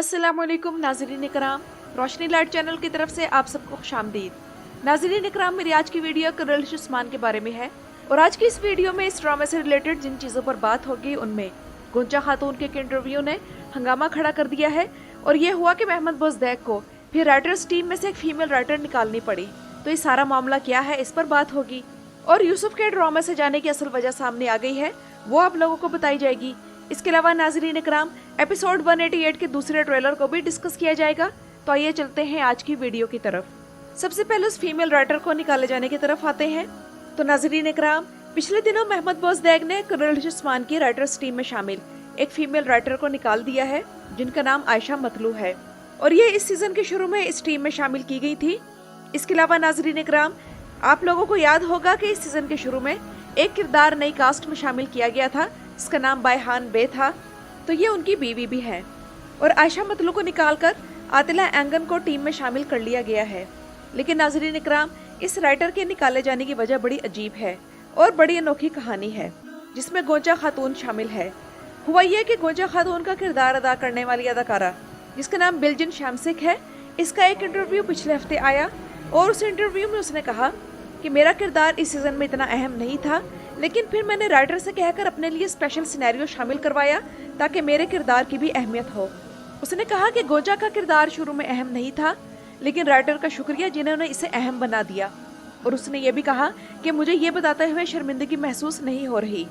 अस्सलामुअलैकुम नाज़रीन इकराम, रोशनी light channel की तरफ से आप सबको खुशामदीद। नाज़रीन इकराम, मेरी आज की वीडियो कुरैश उस्मान के बारे में है और आज की इस वीडियो में इस ड्रामे से रिलेटेड जिन चीज़ों पर बात होगी उनमें गुंजा खातून के एक इंटरव्यू ने हंगामा खड़ा कर दिया है और ये हुआ कि महमद बोज़दैक को फिर राइटर्स टीम में से एक फीमेल राइटर निकालनी पड़ी। तो ये सारा मामला क्या है, इस पर बात होगी और यूसुफ के ड्रामे से जाने की असल वजह सामने आ गई है, वो आप लोगों को बताई जाएगी। इसके अलावा नाज़रीन इकराम, एपिसोड 188 के दूसरे ट्रेलर को भी डिस्कस किया जाएगा। तो आइए चलते हैं आज की वीडियो की तरफ। सबसे पहले उस फीमेल राइटर को निकाले जाने की तरफ आते हैं। तो नाज़रीन इकराम, पिछले दिनों महमद बोज़दैक ने कुरैश उस्मान की राइटर्स टीम में शामिल एक फीमेल राइटर को निकाल दिया है जिनका नाम आयशा मतलू है और ये इस सीजन के शुरू में इस टीम में शामिल की गई थी। इसके अलावा नाज़रीन इकराम, आप लोगों को याद होगा कि इस सीजन के शुरू में एक किरदार नई कास्ट में शामिल किया गया था जिसका नाम बायहान बे था। तो ये उनकी बीवी भी है और आयशा मतलू को निकालकर आतिला एंगन को टीम में शामिल कर लिया गया है। लेकिन नाज़रीन इकराम, इस राइटर के निकाले जाने की वजह बड़ी अजीब है और बड़ी अनोखी कहानी है जिसमें गोंजा खातून शामिल है। हुआ यह कि गोंजा खातून का किरदार अदा करने वाली अदाकारा जिसका नाम बिल्जिन शैमसिक है, इसका एक इंटरव्यू पिछले हफ्ते आया और उस इंटरव्यू में उसने कहा कि मेरा किरदार इस सीजन में इतना अहम नहीं था, लेकिन फिर मैंने राइटर से कहकर अपने लिए स्पेशल सिनेरियो शामिल करवाया ताकि मेरे किरदार की भी अहमियत हो। उसने कहा कि गोंजा का किरदार शुरू में अहम नहीं था, लेकिन राइटर का शुक्रिया जिन्होंने इसे अहम बना दिया। और उसने ये भी कहा कि मुझे ये बताते हुए शर्मिंदगी महसूस नहीं हो रही।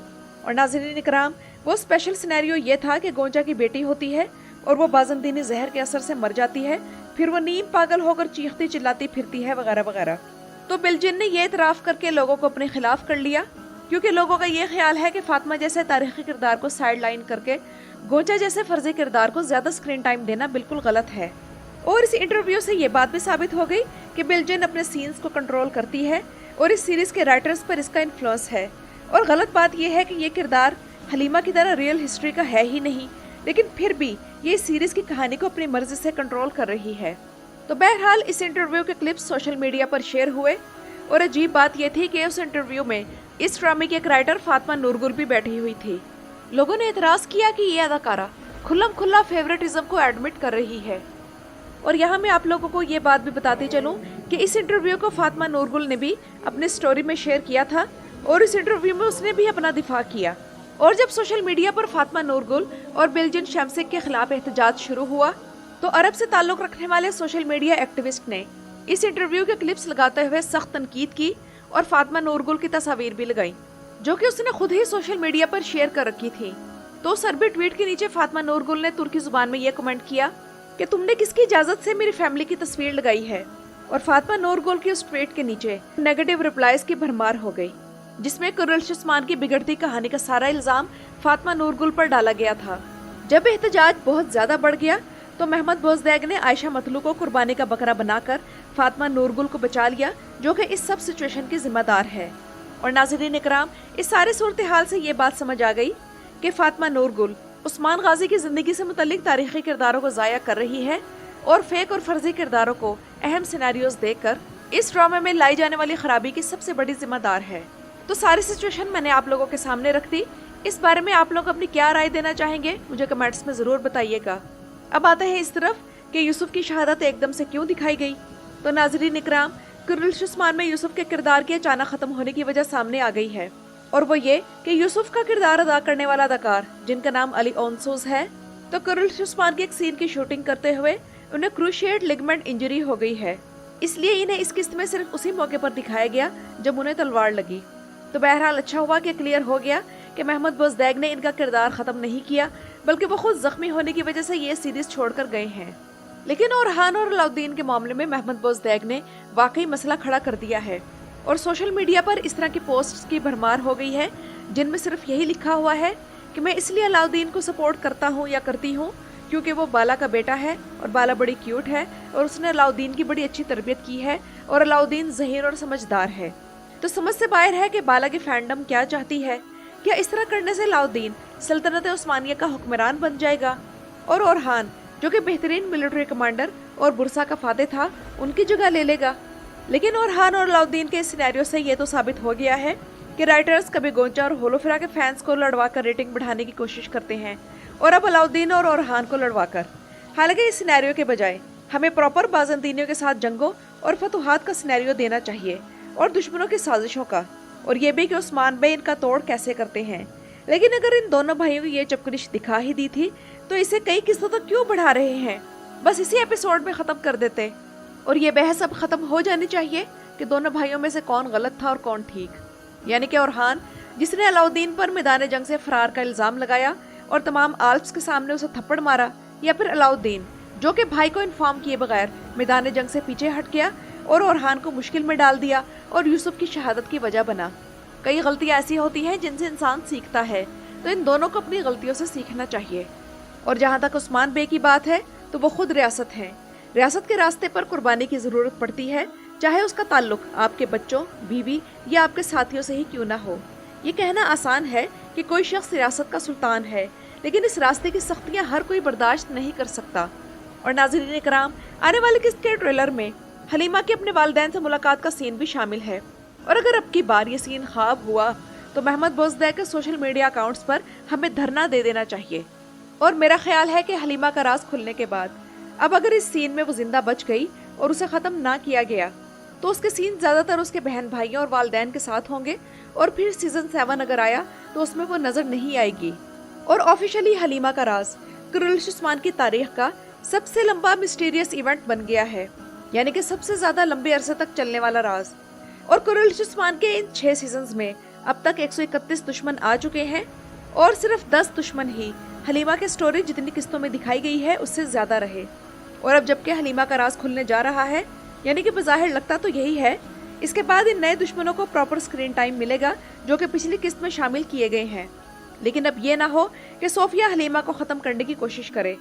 और नाज़रीन इकराम, वो स्पेशल सिनेरियो ये था कि गोंजा की बेटी होती है और वो बाज़ंदीनी जहर के असर से मर जाती है, फिर वो नीम पागल होकर चीखती चिल्लाती फिरती है वगैरह वगैरह। तो बिल्जिन ने ये इतराफ़ करके लोगों को अपने खिलाफ कर लिया क्योंकि लोगों का ये ख्याल है कि फातिमा जैसे तारीखी किरदार को साइड लाइन करके गोंजा जैसे फर्जी किरदार को ज्यादा स्क्रीन टाइम देना बिल्कुल गलत है। और इस इंटरव्यू से ये बात भी साबित हो गई कि बिल्जिन अपने सीन्स को कंट्रोल करती है और इस सीरीज के राइटर्स पर इसका इन्फ्लुएंस है। और गलत बात यह है कि ये किरदार हलीमा की तरह रियल हिस्ट्री का है ही नहीं, लेकिन फिर भी ये इस सीरीज की कहानी को अपनी मर्जी से कंट्रोल कर रही है। तो बहरहाल इस इंटरव्यू के क्लिप्स सोशल मीडिया पर शेयर हुए और अजीब बात यह थी कि उस इंटरव्यू में इस ड्रामे की एक राइटर फातिमा नूरगुल भी बैठी हुई थी। लोगों ने एतराज किया कि ये अदाकारा खुल्लम खुल्ला फेवरेटिज्म को एडमिट कर रही है। और यहाँ मैं आप लोगों को ये बात भी बताती चलूँ कि इस इंटरव्यू को फातिमा नूरगुल ने भी अपने स्टोरी में शेयर किया था और इस इंटरव्यू में उसने भी अपना दिफा किया। और जब सोशल मीडिया पर फातिमा नूरगुल और बिल्जिन शैमसिक के खिलाफ एहतजाज शुरू हुआ तो अरब से ताल्लुक रखने वाले सोशल मीडिया एक्टिविस्ट ने इस इंटरव्यू के क्लिप्स लगाते हुए सख्त तनकीद की और फातिमा नूरगुल की तस्वीर भी लगाई जो कि उसने खुद ही सोशल मीडिया पर शेयर कर रखी थी। तो उस अरबी ट्वीट के नीचे फातिमा नूरगुल ने तुर्की जुबान में यह कमेंट किया कि तुमने किसकी इजाजत से मेरी फैमिली की तस्वीर लगाई है। और फातिमा नूरगुल की उस ट्वीट के नीचे नेगेटिव रिप्लाईज की भरमार हो गई जिसमें कुरैश उस्मान की बिगड़ती कहानी का सारा इल्जाम फातिमा नूरगुल पर डाला गया था। जब एहतजाज बहुत ज्यादा बढ़ गया तो महमद बोज़दैक ने आयशा मतलू को कुर्बानी का बकरा बनाकर फातिमा नूरगुल को बचा लिया जो कि इस सब सिचुएशन की जिम्मेदार है। और नाज़रीन इकराम, इस सारे सूरत हाल से ये बात समझ आ गई कि फातिमा नूरगुल उस्मान गाजी की जिंदगी से मुतल्लिक तारीखी किरदारों को ज़ाया कर रही है और फेक और फर्जी किरदारों को अहम सिनेरियोज देकर इस ड्रामे में लाई जाने वाली खराबी की सबसे बड़ी जिम्मेदार है। तो सारी सिचुएशन मैंने आप लोगों के सामने रख दी। इस बारे में आप लोग अपनी क्या राय देना चाहेंगे मुझे कमेंट्स में ज़रूर बताइएगा। अब आते हैं इस तरफ कि यूसुफ की शहादत एकदम से क्यों दिखाई गई। तो नाज़रीन इकराम, कुरैश उस्मान में यूसुफ के किरदार की अचानक खत्म होने की वजह सामने आ गई है और वो ये कि यूसुफ का किरदार अदा करने वाला अदाकार जिनका नाम अली ओंसोज है, तो कुरैश उस्मान के एक सीन की शूटिंग करते हुए उन्हें क्रूशिएट लिगामेंट इंजरी हो गई है, इसलिए इन्हें इस किस्त में सिर्फ उसी मौके पर दिखाया गया जब उन्हें तलवार लगी। तो बहरहाल अच्छा हुआ कि क्लियर हो गया कि महमद बोज़दैक ने इनका किरदार खत्म नहीं किया, बल्कि वो खुद जख्मी होने की वजह से ये सीरीज छोड़कर गए हैं। लेकिन ओरहान और अलाउद्दीन के मामले में महमद बोज़दैक ने वाकई मसला खड़ा कर दिया है और सोशल मीडिया पर इस तरह की पोस्ट्स की भरमार हो गई है जिनमें सिर्फ यही लिखा हुआ है कि मैं इसलिए अलाउद्दीन को सपोर्ट करता हूँ या करती हूँ क्योंकि वो बाला का बेटा है और बाला बड़ी क्यूट है और उसने अलाउद्दीन की बड़ी अच्छी तरबियत की है और अलाउद्दीन ज़हीर और समझदार है। तो समझ से बाहर है कि बाला की फैंडम क्या चाहती है। क्या इस तरह करने से अलाउद्दीन सल्तनत उस्मानिया का हुक्मरान बन जाएगा और ओरहान जो कि बेहतरीन मिलिट्री कमांडर और बुरसा का फाते था उनकी जगह ले लेगा। लेकिन ओरहान और अलाउद्दीन के इस सिनेरियो से ये तो साबित हो गया है कि राइटर्स कभी गोंचा और होलोफिरा के फैंस को लड़वा कर रेटिंग बढ़ाने की कोशिश करते हैं और अब अलाउद्दीन और ओरहान को लड़वाकर हालांकि इस सिनेरियो के बजाय हमें प्रॉपर बाज़ंतीनियों के साथ जंगों और फतूहात का सिनेरियो देना चाहिए और दुश्मनों की साजिशों का, और ये भी कि उस्मान बे इनका तोड़ कैसे करते हैं। लेकिन अगर इन दोनों भाइयों की ये चपकलिश दिखा ही दी थी तो इसे कई किस्तों तक क्यों बढ़ा रहे हैं? बस इसी एपिसोड में ख़त्म कर देते और ये बहस अब ख़त्म हो जानी चाहिए कि दोनों भाइयों में से कौन गलत था और कौन ठीक। यानी कि ओरहान जिसने अलाउद्दीन पर मैदान जंग से फरार का इल्ज़ाम लगाया और तमाम आल्प्स के सामने उसे थप्पड़ मारा, या फिर अलाउद्दीन जो कि भाई को इन्फॉर्म किए बगैर मैदान जंग से पीछे हट गया और ओरहान को मुश्किल में डाल दिया और यूसुफ की शहादत की वजह बना। कई गलतियां ऐसी होती हैं जिनसे इंसान सीखता है, तो इन दोनों को अपनी गलतियों से सीखना चाहिए। और जहाँ तक उस्मान बे की बात है तो वो खुद रियासत हैं। रियासत के रास्ते पर कुर्बानी की ज़रूरत पड़ती है, चाहे उसका ताल्लुक आपके बच्चों, बीवी या आपके साथियों से ही क्यों ना हो। ये कहना आसान है कि कोई शख्स रियासत का सुल्तान है, लेकिन इस रास्ते की सख्तियाँ हर कोई बर्दाश्त नहीं कर सकता। और नाज़रीन इकराम, आने वाले किस्त के ट्रेलर में हलीमा के अपने वालिदैन से मुलाकात का सीन भी शामिल है। और अगर अब की बार ये सीन ख्वाब हुआ तो महमद बोजदा के सोशल मीडिया अकाउंट्स पर हमें धरना दे देना चाहिए। और मेरा ख्याल है कि हलीमा का राज खुलने के बाद अब अगर इस सीन में वो जिंदा बच गई और उसे ख़त्म ना किया गया तो उसके सीन ज़्यादातर उसके बहन भाइयों और वालिदैन के साथ होंगे, और फिर सीज़न 7 अगर आया तो उसमें वो नज़र नहीं आएगी। और ऑफिशियली हलीमा का राज कुरैश उस्मान की तारीख का सबसे लंबा मिस्टीरियस इवेंट बन गया है, यानी कि सबसे ज़्यादा लंबे अरसे तक चलने वाला राज। और कुरैश उस्मान के इन 6 सीजन्स में अब तक 131 दुश्मन आ चुके हैं, और सिर्फ 10 दुश्मन ही हलीमा के स्टोरी जितनी किस्तों में दिखाई गई है उससे ज़्यादा रहे। और अब जबकि हलीमा का राज खुलने जा रहा है, यानी कि बज़ाहिर लगता तो यही है, इसके बाद इन नए दुश्मनों को प्रॉपर स्क्रीन टाइम मिलेगा जो कि पिछली किस्त में शामिल किए गए हैं। लेकिन अब ये ना हो कि सोफिया हलीमा को ख़त्म करने की कोशिश करे।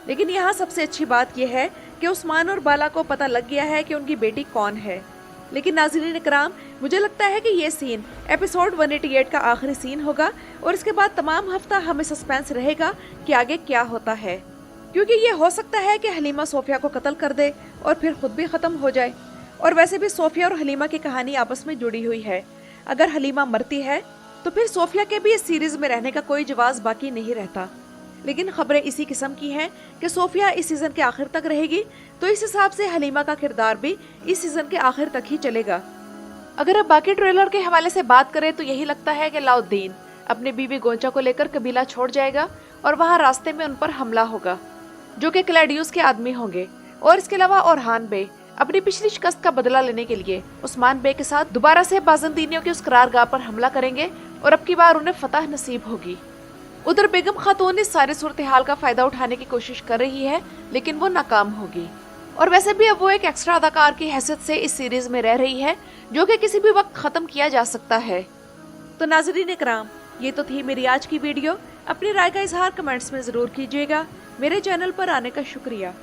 लेकिन यहाँ सबसे अच्छी बात यह है कि उस्मान और बाला को पता लग गया है कि उनकी बेटी कौन है। लेकिन नाज़रीन इकराम, मुझे लगता है कि ये सीन एपिसोड 188 का आखिरी सीन होगा, और इसके बाद तमाम हफ्ता हमें सस्पेंस रहेगा कि आगे क्या होता है, क्योंकि ये हो सकता है कि हलीमा सोफिया को कत्ल कर दे और फिर खुद भी ख़त्म हो जाए। और वैसे भी सोफिया और हलीमा की कहानी आपस में जुड़ी हुई है। अगर हलीमा मरती है तो फिर सोफिया के भी इस सीरीज़ में रहने का कोई जवाब बाकी नहीं रहता। लेकिन खबरें इसी किस्म की हैं कि सोफिया इस सीज़न के आखिर तक रहेगी, तो इस हिसाब से हलीमा का किरदार भी इस सीज़न के आखिर तक ही चलेगा। अगर अब बाकी ट्रेलर के हवाले से बात करें तो यही लगता है कि अलाउद्दीन अपनी बीवी गोंचा को लेकर कबीला छोड़ जाएगा और वहाँ रास्ते में उन पर हमला होगा जो कि क्लैडियस के आदमी होंगे। और इसके अलावा ओरहान बे अपनी पिछली शिकस्त का बदला लेने के लिए उस्मान बे के साथ दोबारा से बाज़ंतीनियों की उस करारगाह पर हमला करेंगे और अब की बार उन्हें फतह नसीब होगी। उधर बेगम खातून इस सारे सूरत हाल का फायदा उठाने की कोशिश कर रही है, लेकिन वो नाकाम होगी। और वैसे भी अब वो एक एक्स्ट्रा अदाकार की हैसियत से इस सीरीज में रह रही है, जो कि किसी भी वक्त खत्म किया जा सकता है। तो नाज़रीन इकराम, ये तो थी मेरी आज की वीडियो। अपनी राय का इजहार कमेंट्स में ज़रूर कीजिएगा। मेरे चैनल पर आने का शुक्रिया।